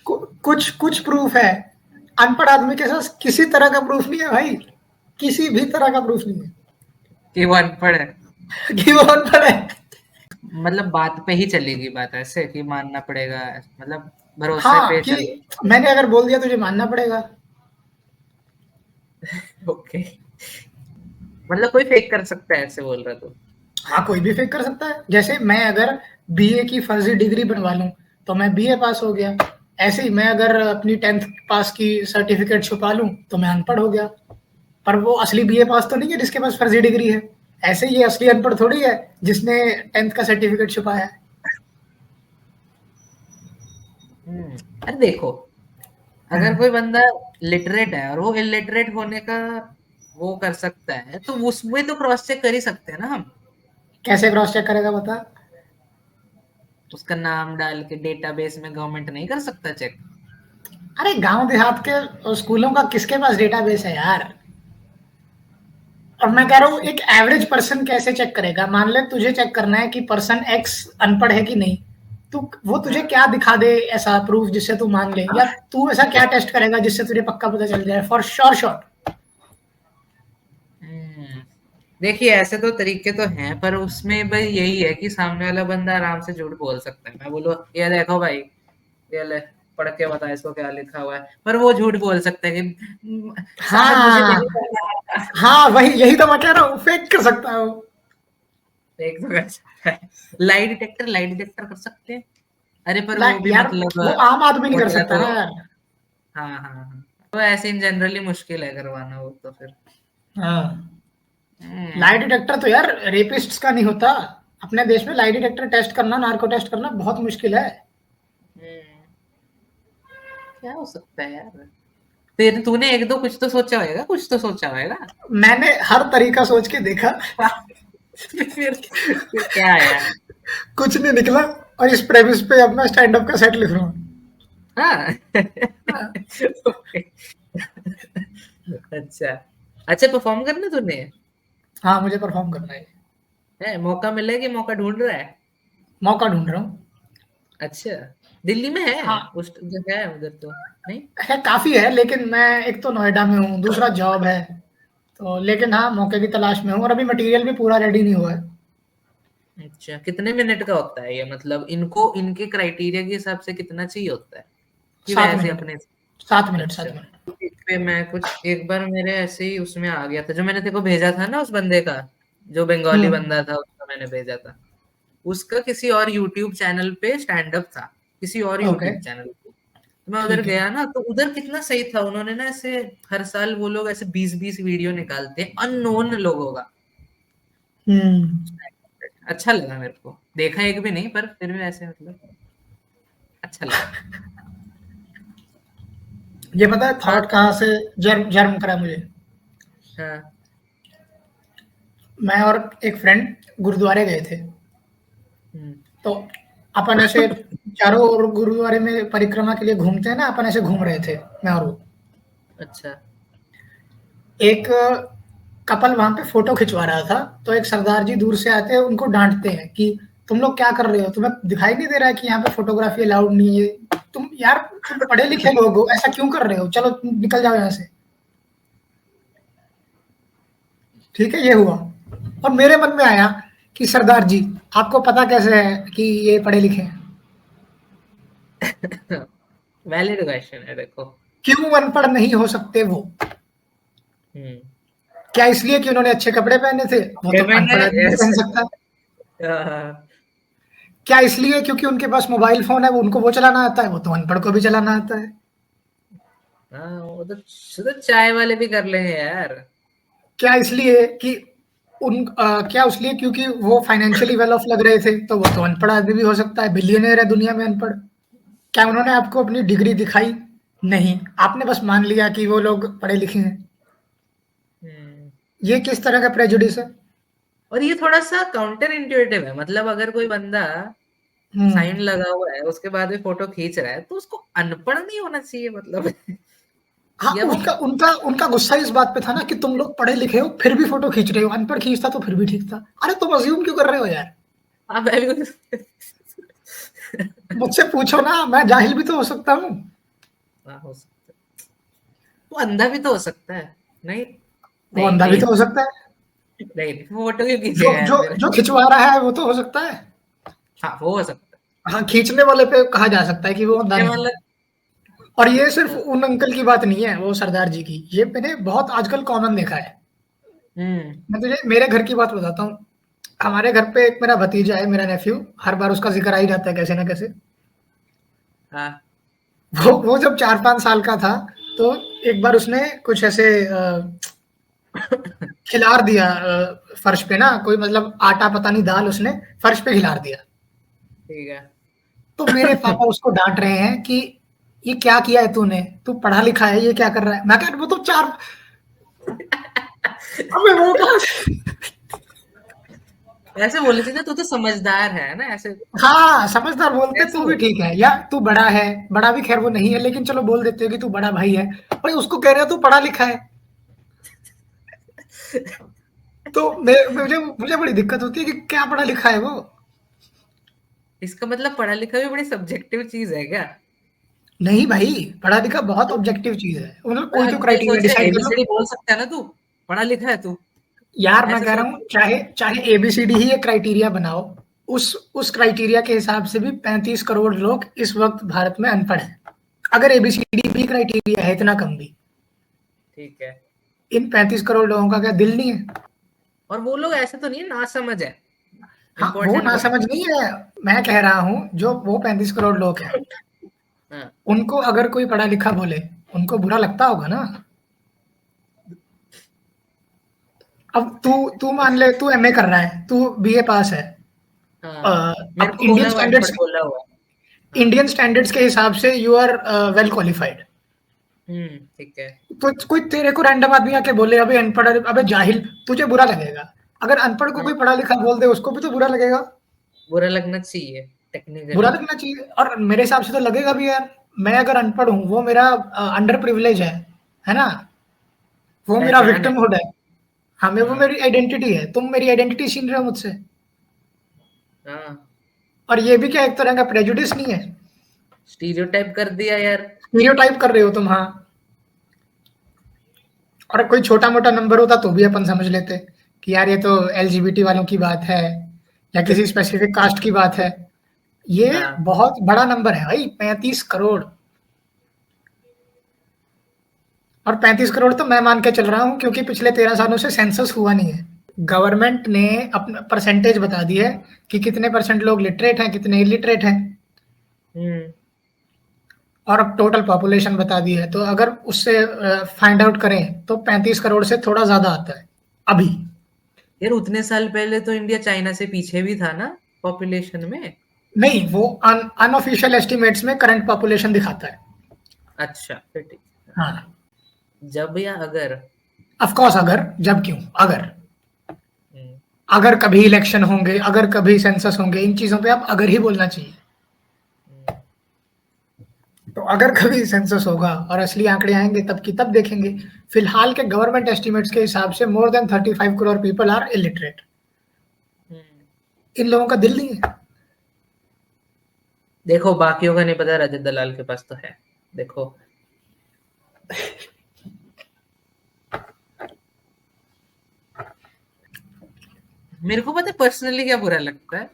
कुछ कुछ प्रूफ है, अनपढ़ आदमी के साथ किसी तरह का प्रूफ नहीं है भाई, किसी भी तरह का प्रूफ नहीं है कि वो अनपढ़ है। कि वो अनपढ़ है। मतलब बात पे ही चलेगी बात ऐसे कि मानना पड़ेगा, मतलब भरोसे हाँ, पे कि चल। मैंने अगर बोल दिया तुझे मानना पड़ेगा। ओके, मतलब कोई फेक कर सकता है ऐसे बोल रहा तू। हाँ, कोई भी फेक कर सकता है। जैसे मैं अगर बीए की फर्जी डिग्री बनवा लूँ, तो मैं बीए पास हो गया। ऐसे ही मैं अगर अपनी 10th पास की सर्टिफिकेट छुपा लूँ, तो मैं अनपढ़ हो गया। पर वो असली बीए पास तो नहीं है जिसके पास फर्जी डिग्री है। ऐसे ही ये असली अनपढ़ थोड़ी है जिसने 10th का सर्टिफिकेट छुपाया है। अरे देखो, अगर हाँ, कोई बंदा लिटरेट है और वो इलिटरेट होने का वो कर सकता है, तो उसमें तो क्रॉस चेक कर ही सकते हैं ना हम। कैसे क्रॉस चेक करेगा बता? उसका नाम डाल के डेटाबेस में गवर्नमेंट नहीं कर सकता चेक? अरे गांव देहात के स्कूलों का किसके पास डेटाबेस है यार? और मैं कह रहा हूँ एक एवरेज पर्सन कैसे चेक करेगा? मान ले तुझे चेक करना है कि पर्सन एक्स अनपढ़ है कि नहीं, तो वो तुझे हाँ। क्या दिखा दे ऐसा प्रूफ जिससे तू मान ले, या तू ऐसा क्या टेस्ट करेगा जिससे तुझे पक्का पता चल जाए फॉर श्योर शॉट? हम्म, देखिए ऐसे तो तरीके तो हैं, पर उसमें भाई यही है कि सामने वाला बंदा आराम से झूठ बोल सकता है। मैं बोलो ये देखो भाई, ये ले, पढ़ के बता इसको क्या लिखा हुआ है, पर वो झूठ बोल सकता है कि साहब मुझे नहीं हाँ, पता। हाँ, वही यही तो मैं कह रहा हूँ, फेक कर सकता है वो। एक तो कर सकता है, लाई डिटेक्टर कर सकते हैं। अरे पर वो भी यार, मतलब वो आम आदमी नहीं हो कर जाए सकता तो। ना यार। हाँ हाँ हाँ, तो ऐसे इन जनरली मुश्किल है करवाना वो तो फिर। हाँ, हम्म। लाई डिटेक्टर तो यार रेपिस्ट्स का नहीं होता। अपने देश में लाई डिटेक्टर टेस्ट करना, नार्को टेस्ट करना बहुत मुश्किल है। हम्म, क्या हो सकता है यार? तेरे तूने एक दो कुछ तो सोचा होगा, कुछ तो सोचा होगा। मैंने हर तरीका सोच के देखा, फिर क्या है यार? कुछ नहीं निकला, और इस प्रेमिस पे अपना स्टैंड अप का सेट लिख रहा हूँ। हाँ। हाँ, ओके। अच्छा, अच्छा परफॉर्म करना तूने? हाँ, मुझे परफॉर्म करना है। है मौका मिले कि मौका ढूंढ रहा है? मौका ढूंढ रहा हूँ। अच्छा, दिल्ली में है? हाँ, उस जगह है उधर तो नहीं? है काफी है, लेकिन मैं एक तो नोएडा में हूँ, दूसरा जॉब है। तो लेकिन हाँ, मौके की तलाश में हूँ, और अभी मटेरियल भी पूरा रेडी नहीं हुआ है। अच्छा, कितने मिनट का होता है ये, मतलब इनको इनके क्राइटेरिया के हिसाब से कितना चाहिए होता है कि सात वैसे मिनट अपने? 7 मिनट अच्छा, 7 मिनट। इस पे मैं कुछ एक बार मेरे ऐसे ही उसमें आ गया था, जो मैंने तेरे को भेजा था ना उस बंदे का, जो बंगाली बंदा था उसका मैंने भेजा था। उसका किसी और यूट्यूब चैनल पे स्टैंड अप था, किसी और ओके, यूट्यूब चैनल पे। तो मैं उधर ठीक है। गया ना, तो उधर कितना सही था, उन्होंने ना ऐसे हर साल वो लोग ऐसे 20-20 वीडियो निकालते हैं अननोन लोगों का। हम्म। अच्छा लगा मेरे को, देखा एक भी नहीं पर फिर भी ऐसे मतलब अच्छा लगा। ये पता है हाँ थॉट कहाँ से जन्म जन्म करा मुझे? हाँ। मैं और एक फ्रेंड गुरुद्वारे गए थे। हम्म। तो अपन ऐसे चारों ओर गुरुद्वारे में परिक्रमा के लिए घूमते हैं ना, अपन ऐसे घूम रहे थे, मैं और वो। अच्छा। एक कपल वहां पे फोटो खिंचवा रहा था, तो एक सरदार जी दूर से आते हैं, उनको डांटते हैं कि तुम लोग क्या कर रहे हो, तुम्हें दिखाई नहीं दे रहा है कि यहाँ पे फोटोग्राफी अलाउड नहीं है? तुम यार, तुम पढ़े लिखे लोग हो, ऐसा क्यों कर रहे हो? चलो तुम निकल जाओ यहाँ से। ठीक है, ये हुआ। और मेरे मन में आया कि सरदार जी, आपको पता कैसे है कि ये पढ़े लिखे हैं? वैलिड क्वेश्चन है देखो। क्यों अनपढ़ नहीं हो सकते वो? हम्म। क्या इसलिए कि उन्होंने अच्छे कपड़े पहने थे? वो तो पेमेंट है अनपढ़ आदमी भी यस। पहन सकता है। क्या इसलिए क्योंकि उनके पास मोबाइल फोन है, वो उनको वो चलाना आता है? वो तो अनपढ़ को भी चलाना आता है। हाँ वो तो चाय वाले भी कर लेंगे यार। क्या इसलिए कि क्या इसलिए क्योंकि वो फाइनेंशियली वेल ऑफ लग रहे थे, तो वो तो अनपढ़ आदमी भी हो सकता है, बिलियनर है दुनिया में अनपढ़। क्या उन्होंने आपको अपनी डिग्री दिखाई? नहीं, आपने बस मान लिया कि वो लोग पढ़े लिखे हैं। हम्म। ये किस तरह का प्रेजुडिस है? और ये थोड़ा सा काउंटर इंट्यूटिव है, मतलब अगर कोई बंदा साइन हम्म। लगा हुआ है उसके बाद भी फोटो खींच रहा है, तो उसको अनपढ़ नहीं होना चाहिए मतलब। हाँ, या वो उनका उनका उनका गुस्सा इस बात पे था ना कि तुम लोग पढ़े लिखे हो फिर भी फोटो खींच रहे हो, अनपढ़ खींचता तो फिर भी ठीक था। अरे तुम अज्यूम क्यों कर रहे हो यार? हाँ मैं भी मुझसे पूछो ना, मैं जाहिल भी तो हो सकता हूँ। हाँ, हो सकता है। वो अंधा भी तो हो सकता है। नहीं, वो नहीं, अंधा भी नहीं, तो हो सकता है। नहीं, फोटो क्यों जो खींचेगा यार जो फिर? जो खिंचवा रहा है वो तो हो सकता है। हाँ, वो हो सकता है। हाँ, खींचने वाले पे कहा जा सकता है कि वो अंधा ये नहीं है। मतलब और ये सिर्फ तो उन अंकल की बात नहीं है, वो सरदार जी की, ये मैंने बहुत आजकल कॉमन देखा है। हुँ, मैं तुझे मेरे घर की बात बताता हूँ। हमारे घर पे एक मेरा भतीजा है, मेरा नेफ्यू, हर बार उसका ज़िक्र आ ही जाता है कैसे ना कैसे। हाँ, वो जब 4-5 साल का था, तो एक बार उसने कुछ ऐसे खिलार दिया फर्श पे ना, कोई मतलब आटा पता नहीं दाल उसने फर्श पे खिलार दिया। ठीक है। तो मेरे पापा उसको डाँट रहे हैं कि ये क्या किया है तूने? तू पढ़ा लिखा है, ये क्या कर रहा है? मैं कहा वो तो 4 अबे वो कहाँ से ऐसे बोलनी चाहिए ना, तू तो समझदार है ना, ऐसे हाँ, समझदार बोलते ऐसे तो भी बोल। ठीक है, या तू बड़ा है, बड़ा भी ख़ैर वो नहीं है, लेकिन चलो बोल देते हो कि तू बड़ा भाई है। भाई उसको कह रहे हो तू पढ़ा लिखा है, तो मैं मुझे मुझे बड़ी दिक्कत होती है कि क्या पढ़ा लिखा है वो? इसका मतलब पढ़ा लिखा भी बड़ी सब्जेक्टिव चीज़ है क्या? नहीं भाई, पढ़ा लिखा बहुत ऑब्जेक्टिव चीज़ है। मतलब कोई तो ये क्राइटेरिया सोच डिसाइड कर लो। एबीसीडी बोल सकता है ना तू, पढ़ा लिखा है तू, यार मैं ऐसे कह रहा सोच। हूँ, चाहे चाहे एबीसीडी ही एक क्राइटेरिया बनाओ, उस क्राइटेरिया के हिसाब से भी 35 करोड़ लोग इस वक़्त भारत में अनपढ़ हैं। अगर एबीसीडी भी क्राइटेरिया है इतना कम भी, ठीक है। इन 35 करोड़ लोगों का क्या दिल नहीं है? और वो लोग ऐसे तो नहीं है, नासमझ है, हाँ, वो इम्पोर्टेंट पॉइंट। नासमझ नहीं है, मैं कह रहा हूँ जो वो 35 करोड़ लोग हैं, हाँ, उनको अगर कोई पढ़ा लिखा बोले, उनको बुरा लगता होगा ना? अब तू तू मान ले तू एमए कर रहा है, तू बीए पास है। अ, हाँ, मेरे अब को बोला हुआ अनपढ़ बोला हुआ है। हाँ, इंडियन स्टैंडर्ड्स के हिसाब से यू आर वेल क्वालिफाइड। ठीक है। तो कोई तेरे को रैंडम आदमी आके बोले अबे अनपढ़, अबे जाहिल, तुझे बुरा लगेगा। अगर अनपढ़ को हाँ, कोई पढ़ा लिखा बोल दे उसको भी तो बुरा लगेगा। बुरा लगना चाहिए बुरा टेक्निकली। लगना चाहिए और मेरे हिसाब से तो लगेगा भी यार। मैं अगर अनपढ़ हूँ, वो मेरा अंडर प्रिविलेज है ना? वो मेरा पहचान है। विक्टिमहुड है। हमें वो हाँ, मेरी आइडेंटिटी है। तुम मेरी आइडेंटिटी छीन रहे हो मुझसे। हाँ, और ये भी क्या एक तरह का प्रेजुडिस नहीं है? स्टीरियोटाइप कर दिया यार। स्टीरियोटाइप कर रहे हो तुम, हाँ। और कोई छोटा-मोटा नंबर होता तो भी अपन समझ लेते कि यार ये तो एलजीबीटी वालों की बात है या किसी स्पेसिफिक कास्ट की बात है। ये हाँ, बहुत बड़ा नंबर है भाई, 35 करोड़। और 35 करोड़ तो मैं मान के चल रहा हूँ क्योंकि पिछले 13 सालों से सेंसस हुआ नहीं है। गवर्नमेंट ने अपना परसेंटेज बता दी है कि कितने परसेंट लोग लिटरेट हैं, कितने इलिटरेट हैं, हम्म। और अब टोटल पॉपुलेशन बता दी है। तो अगर उससे फाइंड आउट करें तो 35 करोड़ से थोड़ा ज़्यादा आता है अभी। यार उतने साल पहले तो इंडिया चाइना से पीछे भी था ना, पॉपुलेशन में। नहीं, वो अनऑफिशियल एस्टिमेट्स में करंट पॉपुलेशन दिखाता है। अच्छा, फिर ठीक है। हाँ, जब या अगर। ऑफ कोर्स अगर, जब क्यों? अगर हम्म, अगर कभी इलेक्शन होंगे, अगर कभी सेंसस होंगे, इन चीज़ों पे आप अगर ही बोलना चाहिए। हम्म, तो अगर कभी सेंसस होगा और असली आंकड़े आएँगे तब की तब देखेंगे। फिलहाल के गवर्नमेंट एस्टिमेट्स के हिसाब से more than 35 crore people are illiterate. Hmm. इन लोगों का दिल नहीं है। देखो बाकियों का नहीं पता, रजत दलाल के पास तो है। देखो, मेरे को पता है पर्सनली क्या बुरा लगता है,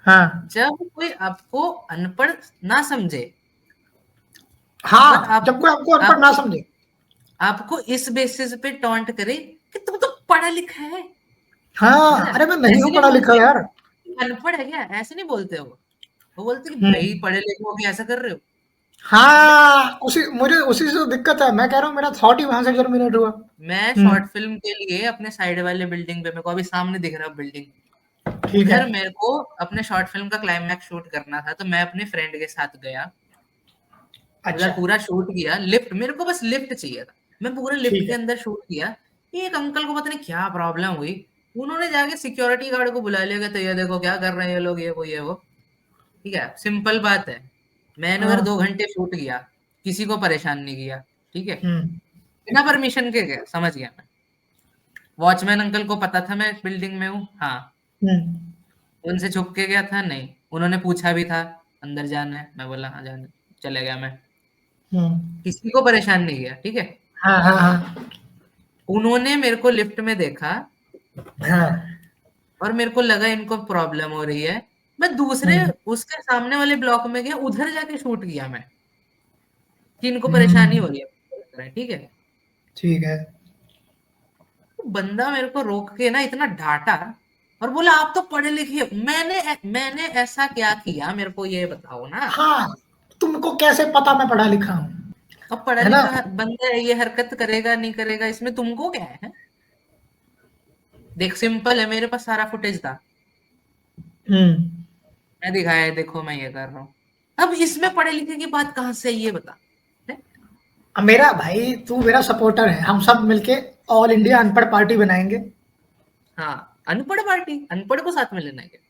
हाँ, जब कोई आपको अनपढ़ ना समझे, बट हाँ, जब आपको कोई आपको अनपढ़ ना आपको समझे। आपको इस बेसिस पे टॉन्ट करे कि तुम तो पढ़ा लिखा है। है हाँ, ना? अरे मैं नहीं ऐसे हूँ नहीं पढ़ा लिखा बोलते यार। कि अनपढ़ है क्या, ऐसे नहीं बोलते वो बोलते कि हुँ। भाई पढ़े लिखे हो के ऐसा कर रहे हो। अबे हाँ, उसी से तो दिक्कत है। मैं कह रहा हूँ मेरा थॉट ही वहाँ से जर्मिनेट हुआ। मैं हुँ, शॉर्ट फिल्म के लिए अपने साइड वाले बिल्डिंग पे, मेरे को अभी सामने दिख रहा बिल्डिंग, ठीक है। उधर मेरे को अपने शॉर्ट फिल्म का क्लाइमैक्स शूट करना था, तो मैं अपने फ्रेंड के साथ गया, उधर अच्छा, पूरा शूट किया। लिफ्ट, मेरे को बस लिफ्ट चाहिए था, मैं पूरा लिफ्ट ठीक के है। अंदर शूट किया। एक अंकल को पता नहीं क्या प्रॉब्लम हुई, उन्होंने जाके सिक्योरिटी गार्ड को बुला लिया कि तो ये देखो क्या कर रहे हैं ये लोग, ये वो। ठीक है, सिंपल बात है। मैंने उधर हाँ, 2 घंटे शूट किया, किसी को परेशान नहीं किया। ठीक है, हुँ, बिना परमिशन के गया, समझ गया मैं। वॉचमैन अंकल को पता था मैं बिल्डिंग में हूँ, हाँ। हुँ, उनसे छुप के गया था, नहीं, उन्होंने पूछा भी था। अंदर जाना है। मैं बोला हाँ जाना है। चले गया मैं, हम्म। किसी को परेशान नहीं किया, ठीक है। हाँ हाँ हाँ उन्होंने मेरे को लिफ्ट में देखा हाँ। और मेरे को लगा इनको प्रॉब्लम हो रही है। मैं दूसरे हम्म उसके सामने वाले ब्लॉक में गया, उधर जाके शूट किया मैं कि इनको परेशानी हो हम्म। रही है, ठीक है। ठीक है। तो बंदा मेरे को रोक के ना इतना डांटा और बोला आप तो पढ़े लिखे हो। मैंने ऐसा क्या किया मेरे को ये बताओ ना। हाँ, तुमको कैसे पता मैं पढ़ा लिखा हूँ? अब पढ़ा है ना? लिखा बंदा ये हरकत करेगा नहीं करेगा इसमें तुमको क्या है? देख सिंपल है, मेरे पास सारा फुटेज था, हम्म। मैं दिखाया है, देखो मैं ये कर रहा हूँ। अब इसमें पढ़े लिखे की बात कहाँ से है ये बता। है? अब मेरा भाई, तू मेरा सपोर्टर है, हम सब मिलके ऑल इंडिया अनपढ़ पार्टी बनाएंगे। हाँ, अनपढ़ पार्टी, अनपढ़ को साथ में लेना है क्या?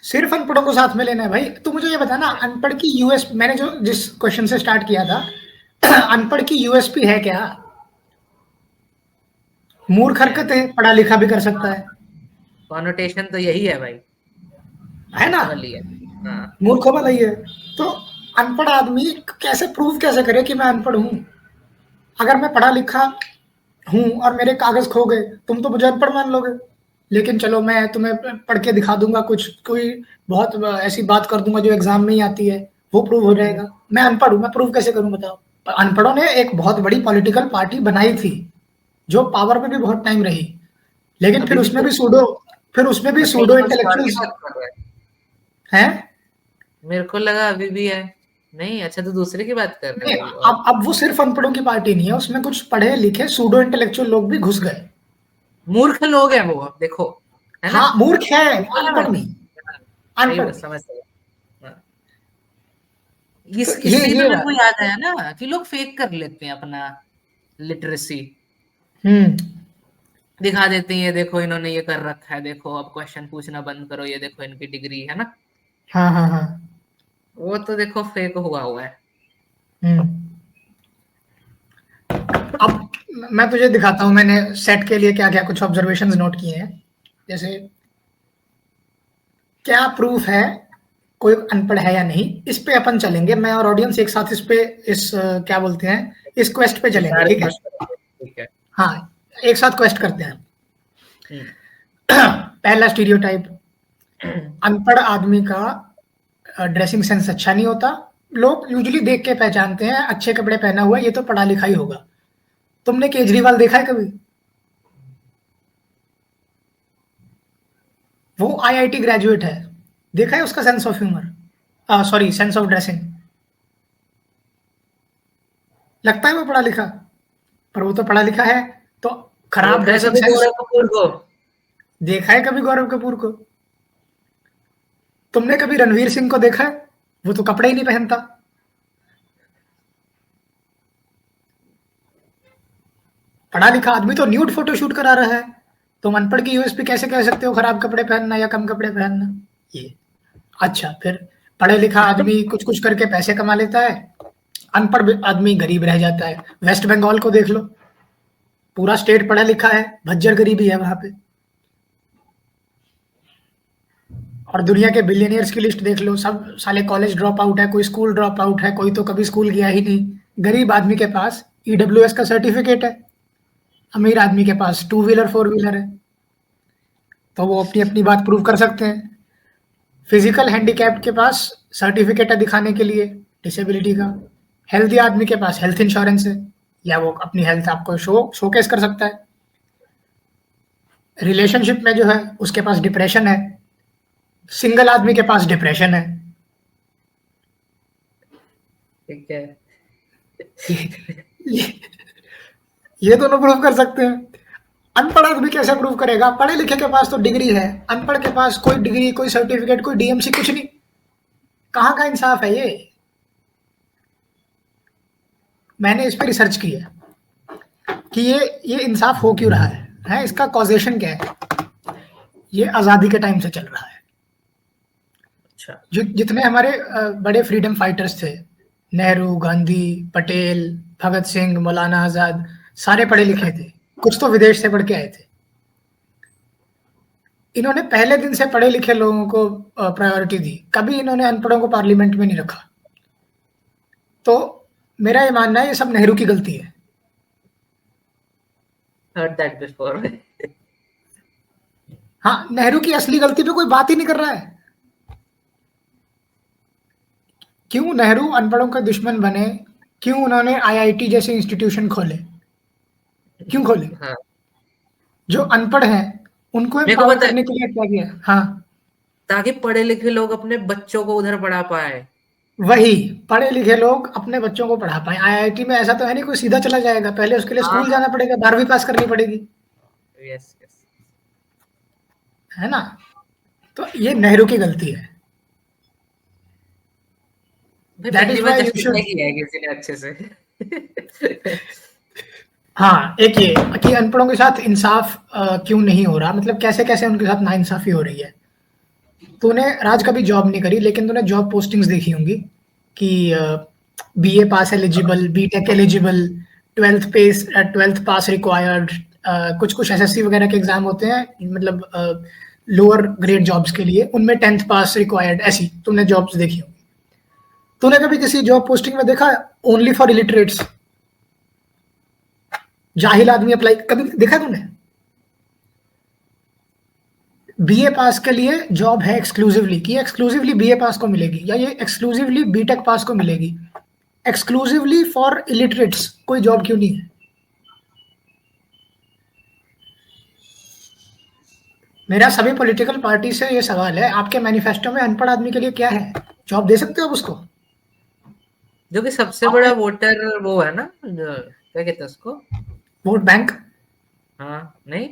सिर्फ अनपढ़ों को साथ में लेना है भाई। तू मुझे ये बता ना, अनपढ़ की यूएस, मैंने जो जिस क्वेश्चन से स्टार्ट किया था, अनपढ़ की यूएसपी है क्या? मूर्ख क्या है? हरकत है, पढ़ा लिखा भी कर सकता है। कॉनोटेशन तो यही है भाई, है ना? मूर्ख वाली है। हाँ। मूर्खों वाला ही है। तो अनपढ़ आदमी कैसे प्रूव कैसे करे कि मैं अनपढ़ हूँ? अगर मैं पढ़ा लिखा हूँ और मेरे कागज खो गए, तुम तो मुझे अनपढ़ मान लोगे। लेकिन चलो, मैं तुम्हें पढ़ के दिखा दूंगा कुछ, कोई बहुत ऐसी बात कर दूंगा जो एग्जाम में ही आती है, वो प्रूव हो हम्म। जाएगा। मैं अनपढ़ हूँ, मैं प्रूव कैसे करूँ बताओ? पर अनपढ़ों ने एक बहुत बड़ी पॉलिटिकल पार्टी बनाई थी, जो पावर में भी बहुत टाइम रही। लेकिन अभी भी तो फिर उसमें भी पेट्रोल सूडो पंप वार की इंटेलेक्चुअल्स बात कर रहा है। हैं। मेरे को लगा अभी भी है। नहीं, अच्छा तो दूसरे की बात कर रहे हो नहीं, कोई और। अब वो सिर्फ अनपढ़ों की पार्टी नहीं है, उसमें कुछ पढ़े लिखे सूडो इंटेलेक्चुअल लोग भी घुस गए। मूर्ख लोग हैं वो, अब देखो, है ना। हाँ, मूर्ख है, हाँ, अनपढ़ नहीं। सही अनपढ़ बात, नहीं। समझ गया। हाँ। तो इससे तो ये मेरे को बात। याद आया ना कि लोग फेक कर लेते हैं अपना लिटरेसी, हम्म। दिखा देते हैं ये देखो इन्होंने ये कर रखा है, देखो अब क्वेश्चन पूछना बंद करो, ये देखो इनकी डिग्री है ना। हाँ हाँ हाँ। वो तो देखो फेक हुआ हुआ है। हम्म। अब मैं तुझे दिखाता हूँ, मैंने सेट के लिए क्या क्या कुछ ऑब्जर्वेशंस नोट किए हैं। जैसे, क्या प्रूफ है कोई अनपढ़ है या नहीं, इस पे अपन चलेंगे। मैं और ऑडियंस एक साथ इस पे, क्या बोलते हैं, इस क्वेस्ट पे चलेंगे, विचार ठीक है? विमर्श करेंगे, ठीक है। हाँ, एक साथ क्वेस्ट करते हैं। हम्म। पहला स्टीरियोटाइप, अनपढ़ आदमी का ड्रेसिंग सेंस अच्छा नहीं होता। लोग यूजुअली देख के पहचानते हैं, अच्छे कपड़े पहना हुआ है, ये तो पढ़ा लिखा ही होगा। तुमने केजरीवाल देखा है कभी? वो आईआईटी ग्रेजुएट है, देखा है उसका sense of humour, sorry, sense of dressing? लगता है वो पढ़ा लिखा, पर वो तो पढ़ा लिखा है। तो खराब देखा है ड्रेसिंग कभी सेंस। गौरव कपूर को? देखा है कभी गौरव कपूर को? तुमने कभी रणवीर सिंह को देखा है? वो तो कपड़े ही नहीं पहनता। पढ़ा लिखा आदमी तो न्यूड फोटो शूट करा रहा है। तुम अनपढ़ की यूएसपी कैसे कह सकते हो खराब कपड़े पहनना या कम कपड़े पहनना? ये। अच्छा, फिर पढ़े लिखा आदमी कुछ कुछ करके पैसे कमा लेता है, आदमी गरीब रह जाता है। वेस्ट बंगाल को देख लो, पूरा स्टेट पढ़ा लिखा है, भज्जर गरीबी है वहां पे। और दुनिया के बिलियनियर्स की लिस्ट देख लो, सब साले कॉलेज ड्रॉप आउट है, कोई स्कूल ड्रॉप आउट है, कोई तो कभी स्कूल गया ही नहीं। गरीब आदमी के पास ईडब्ल्यूएस का सर्टिफिकेट है, अमीर आदमी के पास टू व्हीलर फोर व्हीलर है। तो वो अपनी अपनी बात प्रूव कर सकते हैं। फिजिकल हैंडीकैप्ड के पास सर्टिफिकेट है दिखाने के लिए डिसेबिलिटी का। हेल्दी आदमी के पास हेल्थ इंश्योरेंस है, या वो अपनी हेल्थ आपको शोकेस कर सकता है। रिलेशनशिप में जो है उसके पास डिप्रेशन है, सिंगल आदमी के पास डिप्रेशन है। ठीक है। ये ये, ये दोनों प्रूव कर सकते हैं। अनपढ़ आदमी कैसे प्रूव करेगा? पढ़े लिखे के पास तो डिग्री है, अनपढ़ के पास कोई डिग्री, कोई सर्टिफिकेट, कोई डीएमसी, कुछ नहीं। कहाँ का इंसाफ है ये? मैंने इस पे रिसर्च की है कि ये इंसाफ हो क्यों रहा है इसका कॉजेशन क्या है। ये आज़ादी के टाइम से चल रहा है। अच्छा। जितने हमारे बड़े फ्रीडम फाइटर्स थे, नेहरू, गांधी, पटेल, भगत सिंह, मौलाना आजाद, सारे पढ़े लिखे थे। कुछ तो विदेश से पढ़ के आए थे। इन्होंने पहले दिन से पढ़े लिखे लोगों को प्रायोरिटी दी, कभी इन्होंने अनपढ़ों को पार्लियामेंट में नहीं रखा। तो मेरा ये मानना है ये सब नेहरू की गलती है। heard that before. हाँ, नेहरू की असली गलती पे कोई बात ही नहीं कर रहा है। क्यों नेहरू अनपढ़ों के दुश्मन बने? क्यों उन्होंने आईआईटी जैसे इंस्टीट्यूशन खोले? क्यों खोले? हाँ, जो अनपढ़ हैं उनको मेरे को एम्पावर पता है, करने के लिए क्या किया? हाँ, ताकि पढ़े लिखे लोग अपने बच्चों को उधर पढ़ा पाए। वही पढ़े लिखे लोग अपने बच्चों को पढ़ा पाए। आईआईटी में ऐसा तो है नहीं कोई सीधा चला जाएगा, पहले उसके लिए हाँ, स्कूल जाना पड़ेगा, 12वीं पास करनी पड़ेगी, यस यस। है ना? तो ये नेहरू की गलती है। भाई दैट पहली is bar why you justify should. किया है किसी ने अच्छे से। हाँ, एक ये कि अनपढ़ों के साथ इंसाफ क्यों नहीं हो रहा, मतलब कैसे-कैसे उनके साथ नाइंसाफ़ी हो रही है। तूने राज कभी जॉब नहीं करी, लेकिन तूने जॉब पोस्टिंग्स देखी होंगी कि बीए पास एलिजिबल, बीटेक एलिजिबल, 12th पास रिक्वायर्ड, कुछ-कुछ एसएससी वगैरह के एग्ज़ाम होते हैं, मतलब लोअर ग्रेड जॉब्स के लिए, उनमें 10th पास रिक्वायर्ड, ऐसी तूने जॉब्स देखी होंगी। तूने कभी किसी जॉब पोस्टिंग में देखा ओनली फॉर इलिटरेट्स? जाहिल आदमी अप्लाई कभी देखा तूने? बीए पास के लिए जॉब है एक्सक्लूसिवली, कि एक्सक्लूसिवली बीए पास को मिलेगी, या ये एक्सक्लूसिवली बीटेक पास को मिलेगी। एक्सक्लूसिवली फॉर इलिटरेट्स कोई जॉब क्यों नहीं है? मेरा सभी पॉलिटिकल पार्टी से ये सवाल है, आपके मैनिफेस्टो में अनपढ़ आदमी के लिए क्या है? जॉब दे सकते हो आप उसको? जो कि सबसे बड़ा आपने वोटर वो है ना, जो क्या कहते हैं उसको? Vote bank. हाँ, नहीं?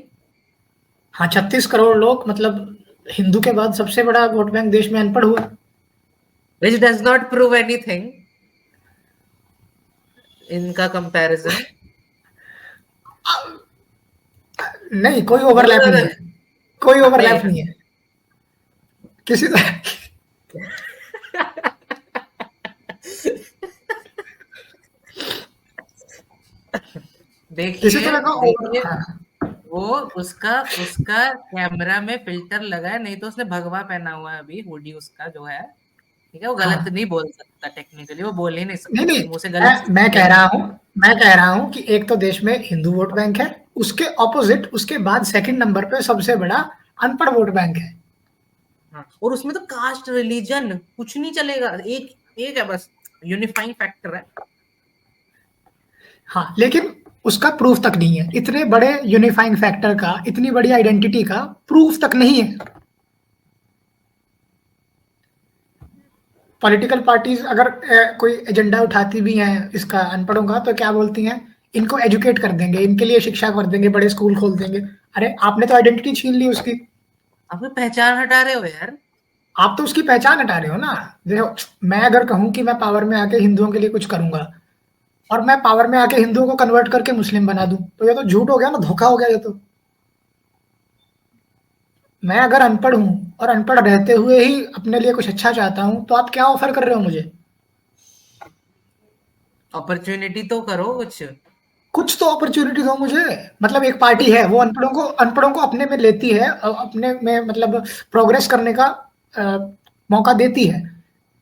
हाँ, 36 करोड़ लोग, मतलब हिंदू के बाद सबसे बड़ा वोट बैंक देश में अनपढ़ हुआ। Which does not prove anything इनका कंपैरिजन। नहीं, कोई ओवरलैप नहीं है, कोई नहीं। ओवरलैप नहीं है किसी तरह। किसी देखिए तरह का देखिए, ओवर। हाँ, वो उसका उसका कैमरा में फिल्टर लगा है, नहीं तो उसने भगवा पहना हुआ है अभी, हुडी उसका जो है, ठीक है, वो गलत हाँ। नहीं बोल सकता, टेक्निकली वो बोल ही नहीं नहीं, सकता, नहीं, उसके मुंह से गलत चीज मैं निकल कह ही रहा नहीं। हूँ मैं कह रहा हूँ कि एक तो देश में हिंदू वोट बैंक है, उसके ऑपोजिट उसके बाद सेकंड नंबर पे सबसे बड़ा अनपढ़ वोट बैंक है। हाँ, और उसमें तो कास्ट रिलीजन कुछ नहीं चलेगा, एक एक है बस, यूनिफाइंग फैक्टर है। हाँ, लेकिन उसका प्रूफ तक नहीं है। इतने बड़े यूनिफाइंग फैक्टर का, इतनी बड़ी आइडेंटिटी का प्रूफ तक नहीं है। पॉलिटिकल पार्टीज अगर कोई एजेंडा उठाती भी हैं इसका अनपढ़ों का, तो क्या बोलती हैं? इनको एजुकेट कर देंगे, इनके लिए शिक्षा कर देंगे, बड़े स्कूल खोल देंगे। अरे आपने तो आइडेंटिटी छीन ली उसकी। आप पहचान हटा रहे हो यार। आप तो उसकी पहचान हटा रहे हो ना। देखो, मैं अगर कहूँ कि मैं पावर में आके हिंदुओं के लिए कुछ करूंगा, और मैं पावर में आके हिंदुओं को कन्वर्ट करके मुस्लिम बना दूं, तो ये तो झूठ हो गया ना, धोखा हो गया ये तो। मैं अगर अनपढ़ हूँ और अनपढ़ रहते हुए ही अपने लिए कुछ अच्छा चाहता हूँ, तो आप क्या ऑफर कर रहे हो मुझे? अपॉर्चुनिटी तो करो कुछ। कुछ तो अपॉर्चुनिटी दो मुझे। मतलब एक पार्टी है वो अनपढ़ों को अपने में लेती है, अपने में मतलब प्रोग्रेस करने का अ, मौका देती है।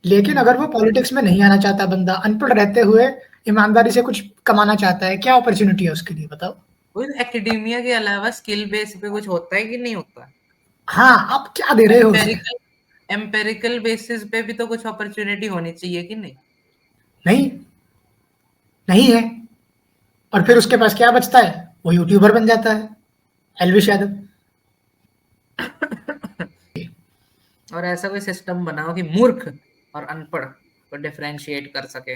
लेकिन अगर वो पॉलिटिक्स में नहीं आना चाहता बंदा, अनपढ़ रहते हुए ईमानदारी से कुछ कमाना चाहता है, क्या अपॉर्चुनिटी है उसके लिए बताओ? कोई एकेडमिया के अलावा स्किल बेस पे कुछ होता है कि नहीं होता? हाँ, आप क्या दे रहे हो उसे? एम्पेरिकल एम्पेरिकल बेसिस पे भी तो कुछ अपॉर्चुनिटी होनी चाहिए कि नहीं? नहीं, नहीं है। और फिर उसके पास क्या बचता है? वो यूट्यूबर बन जाता है, एलविश यादव। और ऐसा कोई सिस्टम बनाओ कि मूर्ख और अनपढ़ को डिफरेंशिएट कर सके।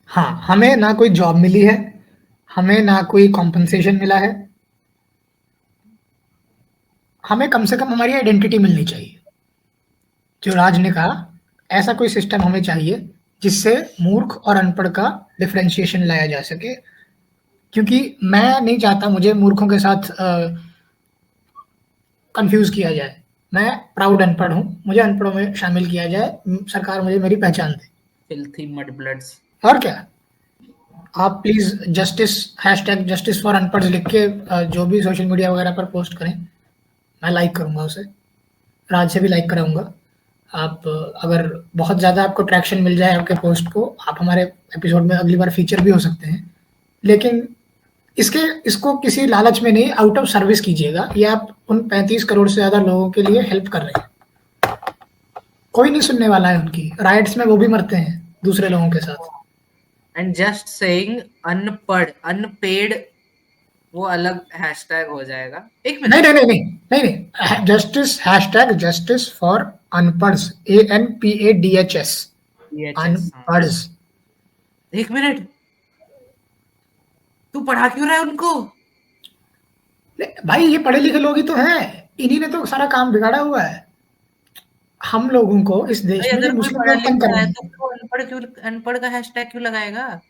हाँ, हमें ना कोई जॉब मिली है, हमें ना कोई कॉम्पनसेशन मिला है, हमें कम से कम हमारी आइडेंटिटी मिलनी चाहिए। जो राज ने कहा, ऐसा कोई सिस्टम हमें चाहिए जिससे मूर्ख और अनपढ़ का डिफरेंशिएशन लाया जा सके। क्योंकि मैं नहीं चाहता मुझे मूर्खों के साथ कंफ्यूज किया जाए। मैं प्राउड अनपढ़ हूँ, मुझे अनपढ़ों में शामिल किया जाए, सरकार मुझे मेरी पहचान दे। Filthy mud bloods. और क्या? आप please justice, hashtag justice for अनपढ़ लिख के जो भी सोशल मीडिया वगैरह पर पोस्ट करें, मैं लाइक करूंगा उसे, राज से भी लाइक कराऊंगा। आप अगर बहुत ज़्यादा आपको ट्रैक्शन मिल जाए आपके पोस्ट को, आप हमारे एपिसोड में अगली बार फीचर भी हो सकते हैं। लेकिन इसके इसको किसी लालच में नहीं, आउट ऑफ सर्विस कीजिएगा। ये आप उन 35 करोड़ से ज़्यादा लोगों के लिए हेल्प कर रहे हैं। कोई नहीं सुनने वाला है उनकी, राइट्स में वो भी मरते हैं दूसरे लोगों के साथ। एंड जस्ट सेइंग अनपढ़ अनपेड वो अलग हैशटैग हो जाएगा। एक नहीं मिनट, नहीं नहीं नहीं नहीं नहीं, जस्टिस, हैशटैग जस्टिस फॉर अनपढ़स, ANPADHS, VHS, हाँ। अनपढ़स। एक मिनट, तू पढ़ा क्यों रहा है उनको? भाई ये पढ़े लिखे लोग ही तो हैं, इन्हीं ने तो सारा काम बिगाड़ा हुआ है। हम लोगों को इस भाई देश में जो अगर कोई मुस्लिम पढ़ा लोग तंग कर लिखा रहे है हैं, तो फिर वो अनपढ़ का हैशटैग क्यों लगाएगा?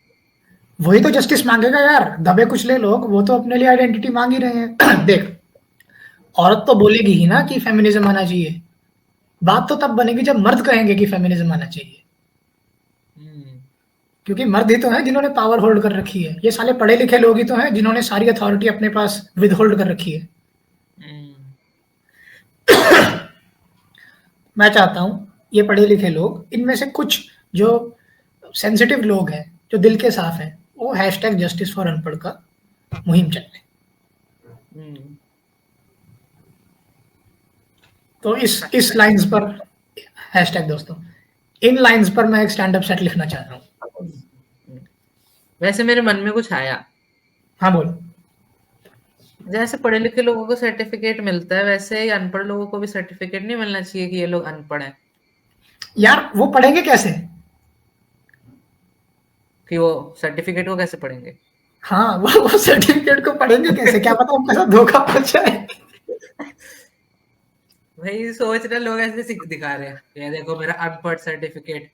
वही तो जस्टिस मांगेगा यार। दबे कुचले लोग वो तो अपने लिए आइडेंटिटी मांग ही रहे हैं। देख, औरत तो बोलेगी ही ना कि फेमिनिज्म आना चाहिए। बात तो तब बनेगी जब मर्द कहेंगे कि फेमिनिज्म आना चाहिए, हम्म, क्योंकि मर्द ही तो हैं जिन्होंने पावर होल्ड कर रखी है। ये साले पढ़े लिखे लोग ही तो हैं जिन्होंने सारी अथॉरिटी अपने पास विद होल्ड कर रखी है। हम्म। मैं चाहता हूं ये पढ़े लिखे लोग, इनमें से कुछ जो सेंसिटिव लोग हैं, जो दिल के साफ हैं, वो हैशटैग जस्टिस फॉर अनपढ़ का मुहिम चलाएं। हम्म। तो इस लाइंस पर हैशटैग दोस्तों, इन लाइंस पर मैं एक स्टैंड अप सेट लिखना चाह रहा हूँ। वैसे मेरे मन में कुछ आया। हाँ बोल। जैसे पढ़े लिखे लोगों को सर्टिफिकेट मिलता है वैसे ही अनपढ़ लोगों को भी सर्टिफिकेट नहीं मिलना चाहिए कि ये लोग अनपढ़ हैं, यार वो पढ़ेंगे कैसे? कि वो सर्टिफिकेट को कैसे पढ़ेंगे? हाँ, वो सर्टिफिकेट को पढ़ेंगे कैसे? क्या पता उनके साथ धोखा पड़ जाए। भाई सोच रहे लोग ऐसे दिखा रहे हैं, ये देखो मेरा अनपढ़ सर्टिफिकेट।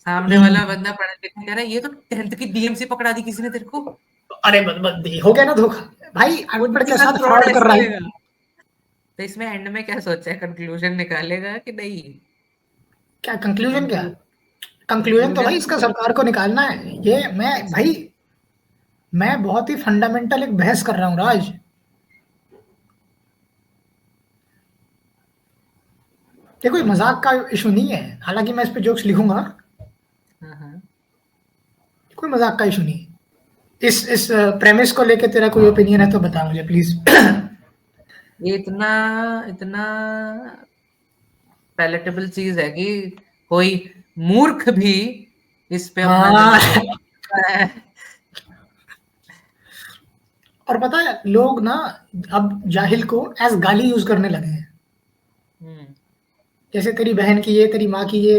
सामने वाला बंदा पढ़ा लिखा कह रहा है ये तो 10th की DMC पकड़ा दी किसी ने तेरे को। अरे बस हो गया ना धोखा। भाई अनपढ़ उनके के साथ साथ फ्रॉड फ्रॉड कर ऐसे रहा है। होएगा। तो इसमें एंड में क्या सोचा है, कंक्लूजन निकालेगा कि नहीं? क्या कंक्लूजन? क्या कंक्लू कंक्लूजन? तो कंक्लूजन भाई इसका सरकार को निकालना है। ये मैं बहुत ही फंडामेंटल एक बहस कर रहा हूँ राज। ये कोई मजाक का इशू नहीं है, हालांकि मैं इस पे जोक्स लिखूंगा। हाँ हाँ। कोई मजाक का इशू नहीं है। इस प्रेमिस को लेके तेरा कोई ओपिनियन है तो बता मुझे प्लीज। ये इतना इतना पैलेटेबल चीज है कि कोई मूर्ख भी इस पे अपना हाँ। दिमाग लगाता है। और पता है लोग ना अब जाहिल को एज गाली यूज करने लगे हैं। हम्म। जैसे तेरी बहन की ये, तेरी माँ की ये,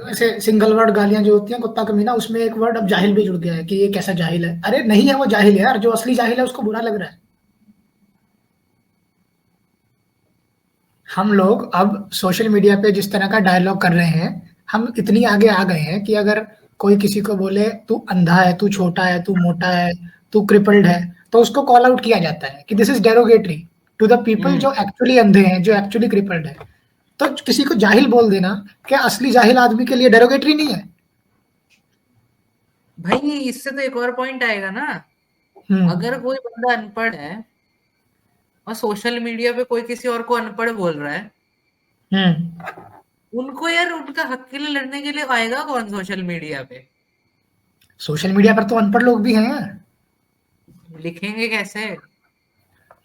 ऐसे सिंगल वर्ड गालियां जो होती हैं कुत्ता कमीना, उसमें एक वर्ड अब जाहिल भी जुड़ गया है कि ये कैसा जाहिल है। अरे नहीं है वो जाहिल है यार, जो असली जाहिल है उसको बुरा लग रहा है। हम लोग अब सोशल मीडिया पे जिस तरह का डायलॉग कर रहे हैं, हम इतनी आगे आ गए हैं कि अगर कोई किसी को बोले तू अंधा है, तू छोटा है, तू मोटा है, तू क्रिपल्ड है, तो उसको कॉल आउट किया जाता है कि this is derogatory to the people hmm. जो एक्चुअली अंधे हैं, जो एक्चुअली क्रिपल्ड है। तो किसी को जाहिल बोल देना क्या असली जाहिल आदमी के लिए डेरोगेटरी नहीं है? भाई इससे तो एक और पॉइंट आएगा ना। हम्म। अगर कोई बंदा अनपढ़ है और सोशल मीडिया पे कोई किसी और को अनपढ़ बोल रहा है, हम्म। उनको यार उनका हक के लिए लड़ने के लिए आएगा कौन सोशल मीडिया पे? सोशल मीडिया पर तो अनपढ़ लोग भी हैं। लिखेंगे कैसे?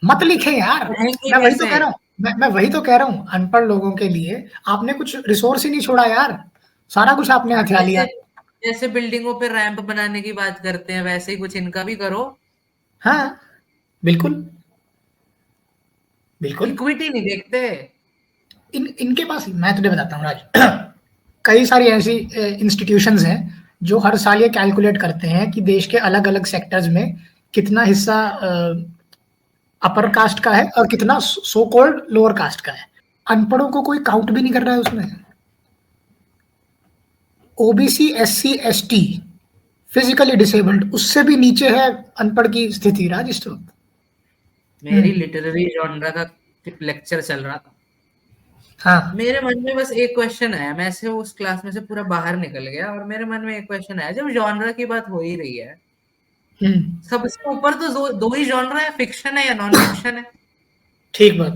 मत लिखे यार। पढ़ेंगे मैं वही तो कैसे? कह रहा हूँ, मैं वही तो कह रहा हूँ, अनपढ़ लोगों के लिए आपने कुछ रिसोर्स ही नहीं छोड़ा यार। सारा कुछ आपने हाँ, हथिया लिया। जैसे जैसे बिल्डिंगों पे रैंप बनाने की बात करते हैं वैसे ही कुछ इनका भी करो। हाँ, बिल्कुल, बिल्कुल। इक्विटी नहीं देखते। इनके पास, मैं तुझे बताता हूँ राज, कई सारी ऐसी इंस्टीट्यूशंस हैं जो हर साल ये कैलकुलेट करते हैं कि देश के अलग अलग सेक्टर्स में कितना हिस्सा अपर कास्ट का है और कितना सो कॉल्ड लोअर कास्ट का है। अनपढ़ों को कोई काउंट भी नहीं कर रहा है उसमें। OBC, SC, ST, physically disabled, उससे भी नीचे है अनपढ़ की स्थिति राज इस वक्त। मेरी लिटरेरी जॉनरा का लेक्चर चल रहा था। हाँ। मेरे मन में बस एक क्वेश्चन आया, मैं से उस क्लास में से पूरा बाहर निकल गया और मेरे मन में एक क्वेश्चन आया, जब जॉनरा की बात हो ही रही है, हम्म। सबसे ऊपर तो दो ही जॉनरा है, फिक्शन है या नॉन फिक्शन है? ठीक बात।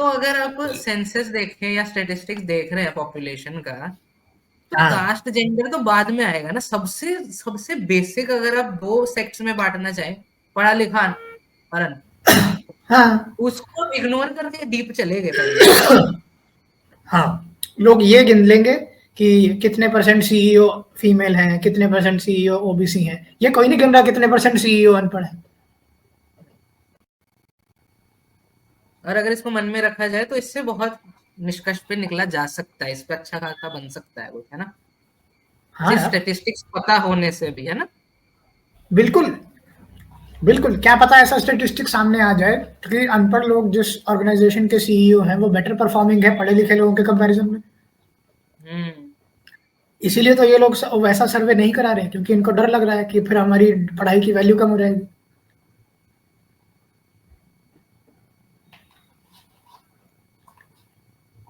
तो अगर आप सेंसस देखें या स्टेटिस्टिक्स देख रहे हैं पॉपुलेशन का, तो हाँ कास्ट जेंडर तो बाद में आएगा ना। सबसे सबसे बेसिक अगर आप दो सेक्ट्स में बांटना चाहें, पढ़ा लिखा अनपढ़, हाँ उसको इग्नोर करके डीप चले गए पहले ही। हाँ, लोग ये गिन लेंगे कि कितने परसेंट सीईओ फीमेल हैं, कितने परसेंट सीईओ ओबीसी हैं। ये कोई नहीं गिन रहा कितने परसेंट सीईओ अनपढ़ है। और अगर इसको मन में रखा जाए तो इससे बहुत निष्कर्ष पे निकला जा सकता है, इस पे अच्छा खासा बन सकता है वो, है ना। हाँ सिर्फ यार, स्टेटिस्टिक्स पता होने से भी, है ना। बिल्कुल बिल्कुल। क्या पता ऐसा स्टेटिस्टिक सामने आ जाए कि अनपढ़ लोग जिस ऑर्गेनाइजेशन के सीईओ हैं वो बेटर परफॉर्मिंग है पढ़े लिखे लोगों के कंपैरिजन में। हम्म। इसीलिए तो ये लोग वैसा सर्वे नहीं करा रहे, क्योंकि इनको डर लग रहा है कि फिर हमारी पढ़ाई की वैल्यू कम हो जाएगी।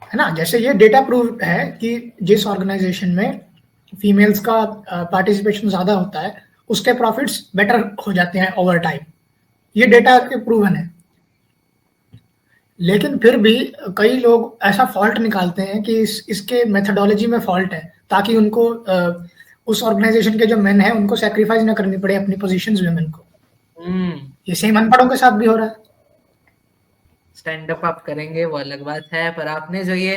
है ना, जैसे ये डेटा प्रूव है कि जिस ऑर्गेनाइजेशन में फीमेल्स का पार्टिसिपेशन ज्यादा होता है उसके प्रॉफिट्स बेटर हो जाते हैं ओवर टाइम। ये डेटा के प्रूवन है। लेकिन फिर भी कई लोग ऐसा फॉल्ट निकालते हैं कि इसके मेथोडोलॉजी में फॉल्ट है, ताकि उनको उस ऑर्गेनाइजेशन के जो मेन है उनको सेक्रीफाइस ना करनी पड़े अपनी पोजीशंस वुमेन को। ये सेम अनपढ़ों के साथ भी हो रहा है। स्टैंड अप आप करेंगे वो अलग बात है, पर आपने जो ये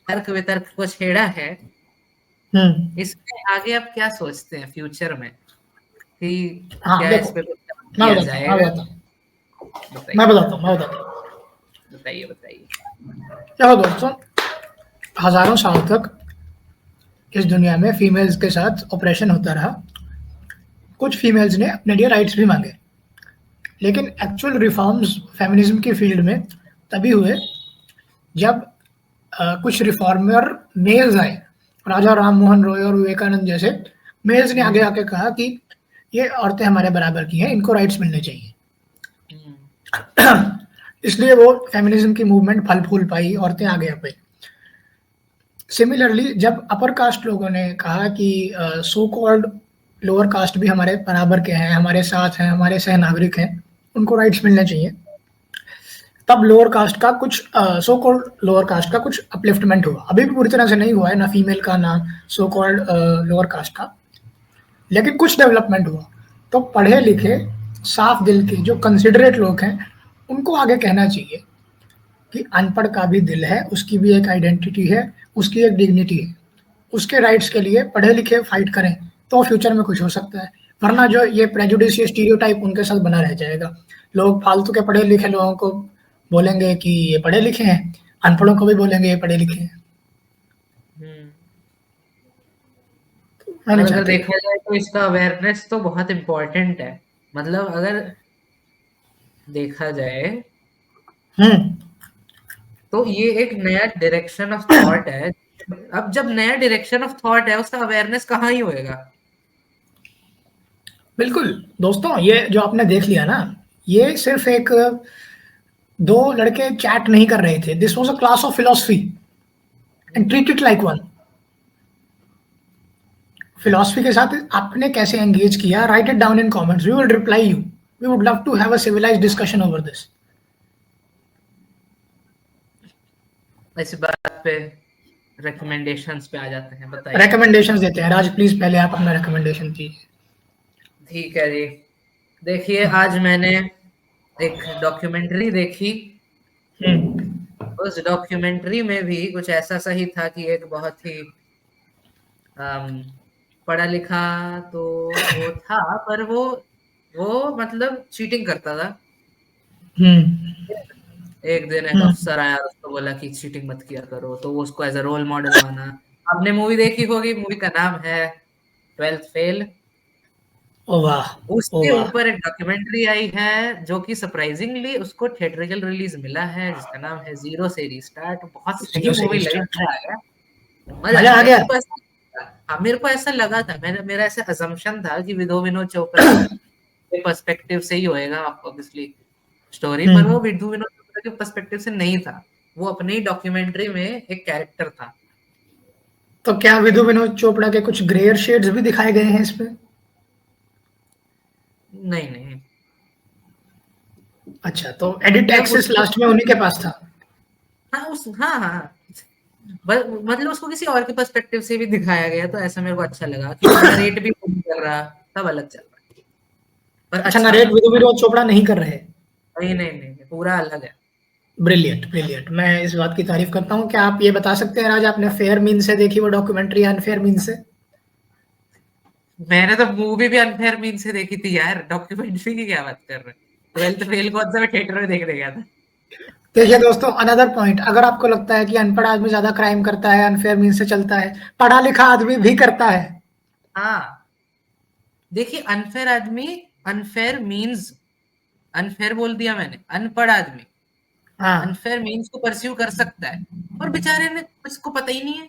तर्क वितर्क को छेड़ा है, हम्म। इसमें आगे आप क्या सोचते हैं फ्यूचर में, कि हाँ क्या इस देखो, पे कुछ मैं किया बताता हूँ मैं जाएगा। बताता हूँ मैं बताइए बताता हूँ मैं बताता हूँ बताइए बताइए। देखो दोस्तों, हजारों साल तक इस दुनिया में फीमेल्स के साथ ऑपरेशन होता रहा। कुछ फीमेल्स ने अपने लिए राइट्स भी मांगे, लेकिन एक्चुअल रिफॉर्म्स फेमिनिज्म की फील्ड में तभी हुए जब कुछ रिफॉर्मर मेल्स आए। राजा राम मोहन रॉय और विवेकानंद जैसे मेल्स ने आगे आके कहा कि ये औरतें हमारे बराबर की हैं, इनको राइट्स मिलने चाहिए। इसलिए वो फेमिनिज्म की मूवमेंट फल फूल पाई, औरतें आगे आ पाई। सिमिलरली जब अपर कास्ट लोगों ने कहा कि सो कॉल्ड लोअर कास्ट भी हमारे बराबर के हैं, हमारे साथ हैं, हमारे सह नागरिक हैं, उनको राइट्स मिलने चाहिए, तब लोअर कास्ट का कुछ सो कॉल्ड लोअर कास्ट का कुछ अपलिफ्टमेंट हुआ। अभी भी पूरी तरह से नहीं हुआ है, ना फीमेल का ना सो कॉल्ड लोअर कास्ट का, लेकिन कुछ डेवलपमेंट हुआ। तो पढ़े लिखे साफ दिल के जो कंसिडरेट लोग हैं उनको आगे कहना चाहिए कि अनपढ़ का भी दिल है, उसकी भी एक आइडेंटिटी है, उसकी एक डिग्निटी है। उसके राइट्स के लिए पढ़े लिखे फाइट करें तो फ्यूचर में कुछ हो सकता है। वरना जो ये प्रेजुडिस या स्टीरियोटाइप उनके साथ बना रह जाएगा। लोग फालतू के पढ़े लिखे लोगों को बोलेंगे कि ये पढ़े लिखे हैं, अनपढ़ों को भी बोलेंगे ये पढ़े लिखे हैं। मैं और नहीं अगर चाहता ये। देखा जाए तो इसका अवेयरनेस तो बहुत इम्पोर्टेंट है। मतलब अगर देखा जाए हम्म। तो ये एक नया डायरेक्शन ऑफ थॉट है। अब जब नया डायरेक्शन ऑफ थॉट है, उसका अवेयरनेस कहाँ ही होएगा। बिल्कुल दोस्तों, ये जो आपने देख लिया ना, ये सिर्फ एक दो लड़के चैट नहीं कर रहे थे। This was a class of philosophy and treat it like one. Philosophy के साथ आपने कैसे एंगेज किया, write it down in comments, we will reply you. We would love to have a civilised discussion over this. इस बात पे recommendations पे आ जाते हैं, बताइए। रिकमेंडेशंस देते हैं। राज प्लीज पहले आप अपना रिकमेंडेशन दीजिए। ठीक है जी। देखिए, आज मैंने एक डॉक्यूमेंट्री देखी। उस डॉक्यूमेंट्री में भी कुछ ऐसा सही था कि एक बहुत ही अम, पढ़ा लिखा तो वो था, पर वो मतलब चीटिंग करता था। हम्म। एक दिन एक हम्म। अफसर आया और उसको बोला कि चीटिंग मत किया करो, तो वो उसको एज अ रोल मॉडल माना। आपने मूवी देखी होगी, मूवी का नाम है 12th फेल। ओ वाह, ओ उसके वाह। ऊपर एक डॉक्यूमेंट्री आई है जो कि सरप्राइजिंगली उसको थिएट्रिकल रिलीज मिला है, जिसका नाम है जीरो से रिस्टार्ट। बहुत सही जीरो से मूवी लगी, रिस्टार्ट। मजा आ गया। मजा मजा आ आ गया गया। मेरे को ऐसा। हाँ, मेरे को ऐसा लगा था, मेरा ऐसा अजम्पशन था कि विनोद चोपड़ा के पर्सपेक्टिव से ही होएगा ऑब्वियसली स्टोरी, पर वो विनोद चोपड़ा के पर्सपेक्टिव से नहीं था। वो अपनी ही डॉक्यूमेंट्री में एक कैरेक्टर था। तो क्या विधु विनोद चोपड़ा के कुछ ग्रेयर शेड्स भी दिखाए गए हैं इसमें? नहीं नहीं, अच्छा, तो एडिट मतलब एक्सेस उसको लास्ट में उन्हीं के पास था। हाँ मतलब उसको किसी और के पर्सपेक्टिव से भी दिखाया गया, तो ऐसा मेरे को अच्छा लगा कि नरेट भी नहीं कर रहा, सब अलग चल रहा है, पर अच्छा, अच्छा नरेट था। विनोद चोपड़ा नहीं कर रहे। नहीं, पूरा अलग है। Brilliant, brilliant. मैं इस बात की तारीफ करता हूँ। क्या आप ये बता सकते हैं राज, आपने फेयर मीन से देखी वो डॉक्यूमेंट्री अनफेयर मीन से? मैंने तो मूवी भी अनफेयर मीन से देखी थी यार, डॉक्यूमेंट्री की क्या बात कर रहे हैं? ट्वेल्थ फेल कौन सा मैं थिएटर में देखने गया था। देखिए दोस्तों, अनदर पॉइंट, अगर आपको लगता है कि अनपढ़ आदमी ज्यादा क्राइम करता है, अनफेयर मीन से चलता है, पढ़ा लिखा आदमी भी करता है। हाँ, देखिए अनफेयर आदमी, अनफेयर मीन्स, अनफेयर बोल दिया मैंने, अनपढ़ आदमी हाँ, अनफेयर मीन्स को परस्यू कर सकता है, और बेचारे ने इसको पता ही नहीं है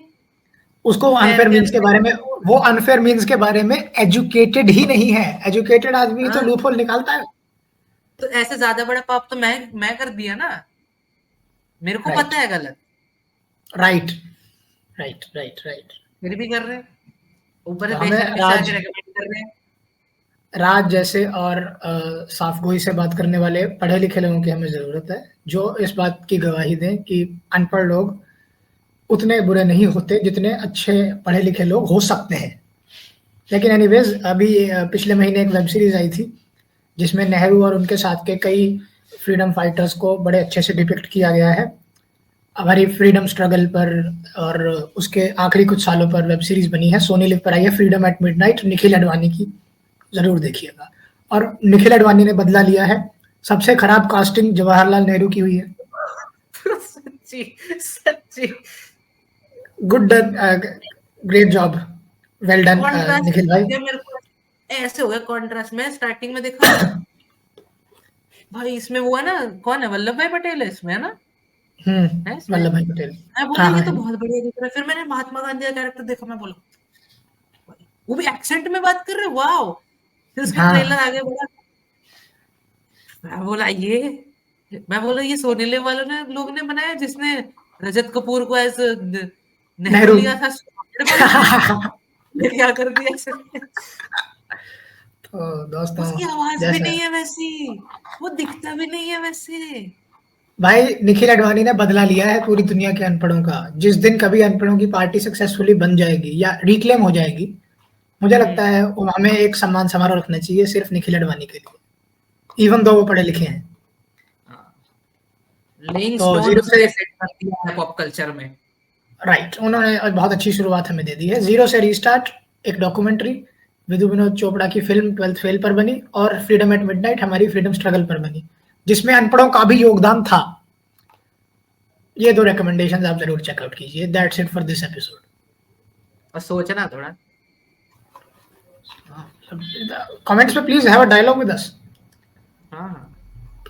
उसको कि फेयर अनफेयर क्या मीन्स के बारे में, वो अनफेयर मीन्स के बारे में एजुकेटेड ही नहीं है। एजुकेटेड आदमी तो हाँ, लूपहोल निकालता है। तो ऐसे ज्यादा बड़ा पाप तो मैं कर दिया ना, मेरे को राइट, पता है गलत, राइट, राइट, राइट, राइट। फिर भी कर रहे हैं, ऊपर तो से हमें पेशेंट भी से राज आके रेकमेंड कर रहे हैं। राज जैसे और साफगोई से बात करने वाले पढ़े लिखे लोगों की हमें जरूरत है, जो इस बात की गवाही दें कि अनपढ़ लोग उतने बुरे नहीं होते जितने अच्छे पढ़े लिखे लोग हो सकते हैं। लेकिन एनीवेज, अभी पिछले महीने एक वेब सीरीज आई थी जिसमें नेहरू और उनके साथ के कई फ्रीडम फाइटर्स को बड़े अच्छे से डिपिक्ट किया गया है, हमारी फ्रीडम स्ट्रगल पर। और उसके आखिरी कुछ सालों पर वेब सीरीज बनी है, सोनी लिव पर आई है, freedom at midnight, Nikhil Advani की। जरूर देखिएगा। और निखिल अडवाणी ने बदला लिया है। सबसे खराब कास्टिंग जवाहरलाल नेहरू की हुई है। सच्ची, सच्ची। Good done, great job, well done contrast Nikhil भाई। मेरे को ऐसे हो गया, कॉन्ट्रास्ट मैं स्टार्टिंग में देखा भाई, इसमें वो है ना, कौन है, वल्लभ भाई पटेल है इसमें, है ना, है इसमें। वल्लभ भाई पटेल। मैं बोला हाँ, हाँ, ये तो है। बहुत बढ़िया दिख रहा है, फिर मैंने महात्मा गांधी का कैरेक्टर देखा, मैं बोला वो भी एक्सेंट में बात कर रहे, वाओ। फिर उसका ट्रेलर हाँ, आगे बढ़ा, मैं बोला ये सोनी लिव वालों ने लोग ने बनाया, जिसने रजत कपूर को एज नेहरू नेहरू। लिया था, बना दिया, ये क्या कर दिया इसने? तो दोस्तों, उसकी आवाज भी जैसा नहीं है वैसी, वो दिखता भी नहीं है वैसे। भाई, निखिल अडवाणी ने बदला लिया है पूरी दुनिया के अनपढ़ों का। जिस दिन कभी अनपढ़ों की पार्टी सक्सेसफुली बन जाएगी या रिक्लेम हो जाएगी, मुझे लगता हम्म, है हमें एक सम्मान समारोह रखना चाहिए सिर्फ निखिल अडवाणी के लिए, इवन दो वो पढ़े लिखे हैं। लेइंग तो स्टोन जीरो से उसने सेट कर दिया है पॉप कल्चर में। राइट, उन्होंने बहुत अच्छी शुरुआत हमें दे दी है। जीरो से रीस्टार्ट, एक डॉक्यूमेंट्री विधु विनोद चोपड़ा की फिल्म ट्वेल्थ फेल पर बनी, और फ्रीडम एट मिडनाइट हमारी फ्रीडम स्ट्रगल पर बनी, जिसमें अनपढ़ों का भी योगदान था। ये दो रिकमेंडेशंस आप जरूर चेकआउट कीजिए। That's it for this episode. और सोचना थोड़ा। कमेंट्स में please have a dialogue with us. हाँ,